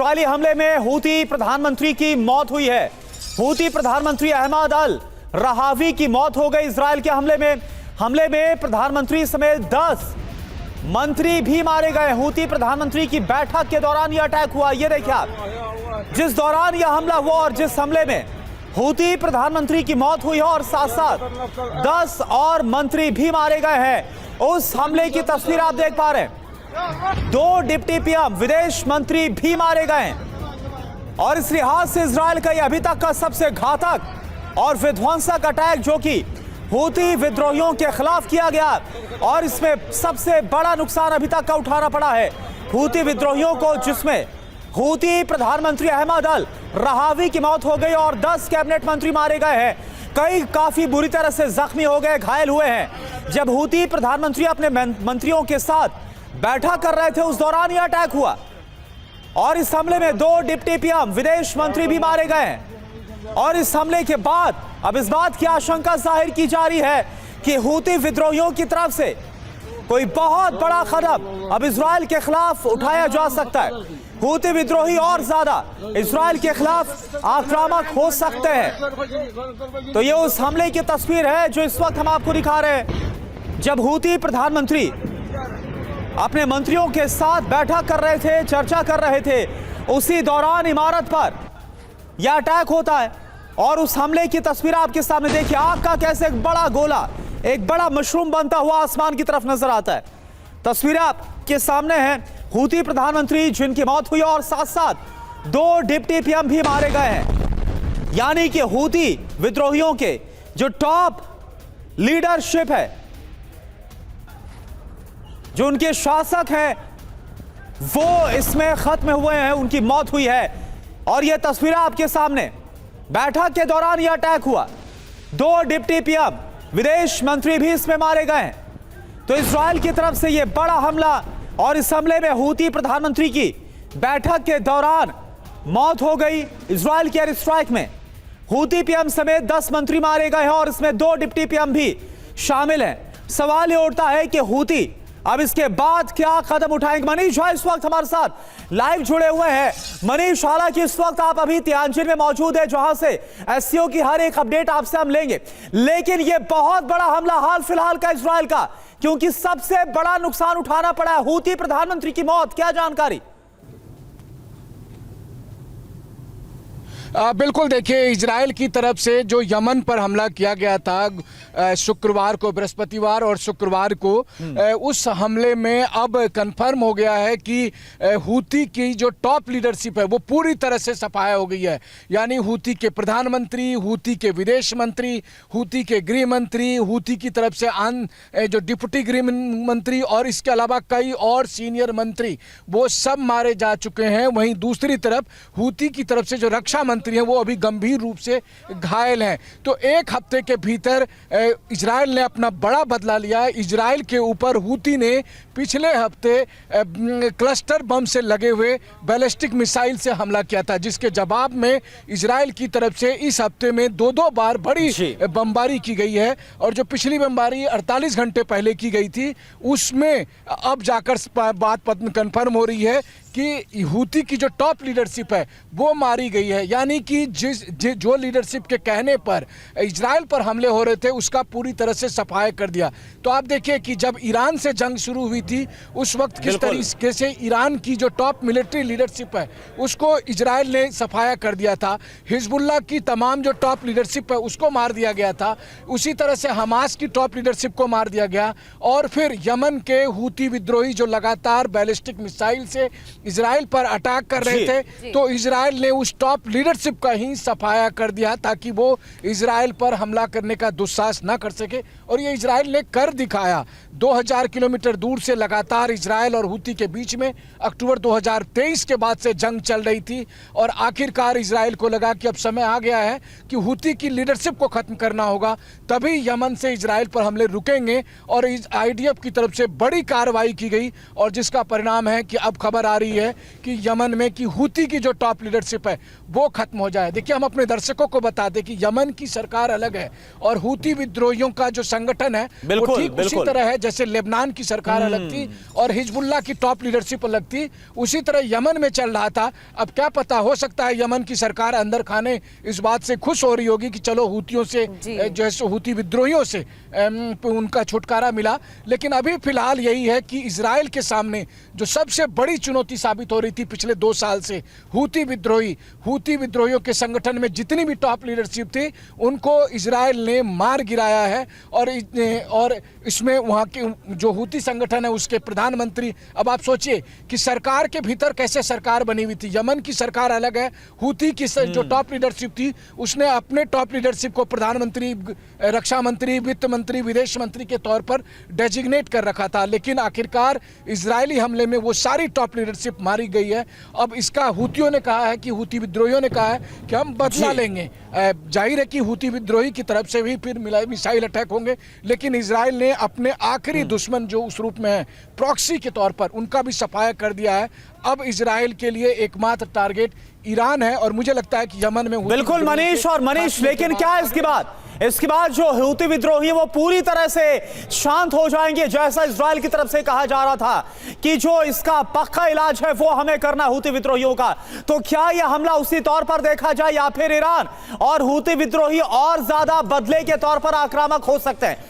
Israeli हमले में Houthi प्रधानमंत्री की मौत हुई है। हूती प्रधानमंत्री अहमद अल रहावी की मौत हो गई इजरायल के हमले में प्रधानमंत्री समेत 10 मंत्री भी मारे गए। हूती प्रधानमंत्री की बैठक के दौरान यह अटैक हुआ। ये देखिए आप, जिस दौरान यह हमला हुआ और जिस हमले में हूती प्रधानमंत्री की मौत हुई है और साथ साथ 10 और मंत्री भी मारे गए हैं, उस हमले की तस्वीर आप देख पा रहे हैं। 2 डिप्टी पीएम विदेश मंत्री भी मारे गए और इस लिहाज से इजरायल का यह अभी तक का सबसे घातक और विध्वंसक अटैक जो कि हूती विद्रोहियों के खिलाफ किया गया और इसमें सबसे बड़ा नुकसान अभी तक का उठाना पड़ा है हूती विद्रोहियों को, जिसमें हूती प्रधानमंत्री अहमद अल रहावी की मौत हो गई और 10 कैबिनेट मंत्री मारे गए हैं। कई काफी बुरी तरह से जख्मी हो गए, घायल हुए हैं। जब हूती प्रधानमंत्री अपने मंत्रियों के साथ बैठक कर रहे थे उस दौरान यह अटैक हुआ और इस हमले में 2 डिप्टी पीएम विदेश मंत्री भी मारे गए हैं। और इस हमले के बाद अब इस बात की आशंका जाहिर की जा रही है कि हूती विद्रोहियों की तरफ से कोई बहुत बड़ा कदम अब इजरायल के खिलाफ उठाया जा सकता है। हूती विद्रोही और ज्यादा इजरायल के खिलाफ आक्रामक हो सकते हैं। तो ये उस हमले की तस्वीर है जो इस वक्त हम आपको दिखा रहे हैं, जब हूती प्रधानमंत्री अपने मंत्रियों के साथ बैठक कर रहे थे, चर्चा कर रहे थे, उसी दौरान इमारत पर यह अटैक होता है और उस हमले की तस्वीर आपके सामने देखिए। आग का कैसे एक बड़ा गोला, एक बड़ा मशरूम बनता हुआ आसमान की तरफ नजर आता है। तस्वीर आपके सामने है, हूती प्रधानमंत्री जिनकी मौत हुई और साथ साथ 2 डिप्टी पीएम भी मारे गए हैं। यानी कि हूती विद्रोहियों के जो टॉप लीडरशिप है, जो उनके शासक हैं, वो इसमें खत्म हुए हैं, उनकी मौत हुई है। और यह तस्वीर आपके सामने, बैठक के दौरान यह अटैक हुआ, 2 डिप्टी पीएम विदेश मंत्री भी इसमें मारे गए हैं। तो इजरायल की तरफ से यह बड़ा हमला और इस हमले में हूती प्रधानमंत्री की बैठक के दौरान मौत हो गई। इजरायल के एयर स्ट्राइक में हूती पीएम समेत 10 मंत्री मारे गए हैं और इसमें 2 डिप्टी पीएम भी शामिल हैं। सवाल यह उठता है कि हूती अब इसके बाद क्या कदम उठाएंगे। मनीष झा इस वक्त हमारे साथ लाइव जुड़े हुए हैं। मनीष, हालांकि इस वक्त आप अभी तियानजिन में मौजूद है जहां से एससीओ की हर एक अपडेट आपसे हम लेंगे, लेकिन यह बहुत बड़ा हमला हाल फिलहाल का इजरायल का, क्योंकि सबसे बड़ा नुकसान उठाना पड़ा है। हूती प्रधानमंत्री की मौत, क्या जानकारी? बिल्कुल, देखिए, इजरायल की तरफ से जो यमन पर हमला किया गया था शुक्रवार को, बृहस्पतिवार और शुक्रवार को, उस हमले में अब कंफर्म हो गया है कि हूती की जो टॉप लीडरशिप है वो पूरी तरह से सफाया हो गई है। यानी हूती के प्रधानमंत्री, हूती के विदेश मंत्री, हूती के गृह मंत्री, हूती की तरफ से जो डिप्टी गृह मंत्री और इसके अलावा कई और सीनियर मंत्री, वो सब मारे जा चुके हैं। वहीं दूसरी तरफ हूती की तरफ से जो रक्षा मंत्री हैं वो अभी गंभीर रूप से घायल हैं। तो एक हफ्ते के भीतर इजरायल ने अपना बड़ा बदला लिया है। इजरायल के ऊपर हूती ने पिछले हफ्ते क्लस्टर बम से लगे हुए बैलिस्टिक मिसाइल से हमला किया था, जिसके जवाब में इजरायल की तरफ से इस हफ्ते में 2-2 बार बड़ी बमबारी की गई है। और जो पिछली बमबारी 48 घंटे पहले की गई थी, उसमें अब जाकर बात कंफर्म हो रही है कि हूती की जो टॉप लीडरशिप है वो मारी गई है। यानी कि जो लीडरशिप के कहने पर इजरायल पर हमले हो रहे थे उसका पूरी तरह से सफाया कर दिया। तो आप देखिए कि जब ईरान से जंग शुरू हुई थी उस वक्त किस तरीके से ईरान की जो टॉप मिलिट्री लीडरशिप है उसको इजरायल ने सफाया कर दिया था। हिजबुल्लाह की तमाम जो टॉप लीडरशिप है उसको मार दिया गया था। उसी तरह से हमास की टॉप लीडरशिप को मार दिया गया। और फिर यमन के हूती विद्रोही जो लगातार बैलिस्टिक मिसाइल से इजरायल पर अटैक कर रहे थे, तो इजरायल ने उस टॉप लीडरशिप का ही सफाया कर दिया ताकि वो इजरायल पर हमला करने का दुस्साहस न कर सके। और ये इजरायल ने कर दिखाया। 2000 किलोमीटर दूर से लगातार इजरायल और हूती के बीच में अक्टूबर 2023 के बाद से जंग चल रही थी और आखिरकार इजरायल को लगा कि अब समय आ गया है कि हूती की लीडरशिप को खत्म करना होगा, तभी यमन से इजरायल पर हमले रुकेंगे। और आईडीएफ की तरफ से बड़ी कार्रवाई की गई और जिसका परिणाम है कि अब खबर आ रही है कि यमन में कि हूती की जो टॉप लीडरशिप है वो खत्म हो जाए। देखिए, हम अपने दर्शकों को बता दें कि यमन की सरकार अलग है और हूती विद्रोहियों का जो संगठन है वो बिल्कुल, ठीक उसी बिल्कुल। तरह है जैसे लेबनान की सरकार अलग थी और हिजबुल्लाह की टॉप लीडरशिप अलग थी, उसी तरह यमन में चल रहा था। अब क्या पता, हो सकता है यमन की सरकार अंदर खाने इस बात से खुश हो रही होगी कि चलो हूतियों से जो है हूती विद्रोहियों से उनका छुटकारा मिला, लेकिन अभी फिलहाल यही है कि इजराइल के सामने जो सबसे बड़ी चुनौती साबित हो रही थी पिछले 2 साल से, हूती विद्रोहियों के संगठन में जितनी भी टॉप लीडरशिप थी उनको इजराइल ने मार गिराया है। और इसमें वहाँ के जो हूती संगठन है उसके प्रधानमंत्री, अब आप सोचिए कि सरकार के भीतर कैसे सरकार बनी हुई थी। यमन की सरकार अलग है, हूती की जो टॉप लीडरशिप थी उसने अपने टॉप लीडरशिप को प्रधानमंत्री, रक्षा मंत्री, वित्त मंत्री, विदेश मंत्री के तौर पर डेजिग्नेट कर रखा था, लेकिन आखिरकार इजरायली हमले में वो सारी टॉप लीडरशिप मारी गई है। अब इसका हूतियों ने कहा है कि हूती विद्रोहियों ने कहा है कि हम बदला लेंगे। जाहिर है कि हूती विद्रोही की तरफ से भी फिर मिसाइल अटैक होंगे, लेकिन इजराइल ने अपने आखिरी दुश्मन जो उस रूप में है प्रॉक्सी के तौर पर उनका भी सफाया कर दिया है। अब इजराइल के लिए एकमात्र टारगेट ईरान है और मुझे लगता है कि यमन में बिल्कुल मनीष, लेकिन क्या इसके बाद जो हूती विद्रोही है वो पूरी तरह से शांत हो जाएंगे, जैसा इजराइल की तरफ से कहा जा रहा था कि जो इसका पक्का इलाज है वो हमें करना हूती विद्रोहियों का। तो क्या यह हमला उसी तौर पर देखा जाए या फिर ईरान और हूती विद्रोही और ज्यादा बदले के तौर पर आक्रामक हो सकते हैं?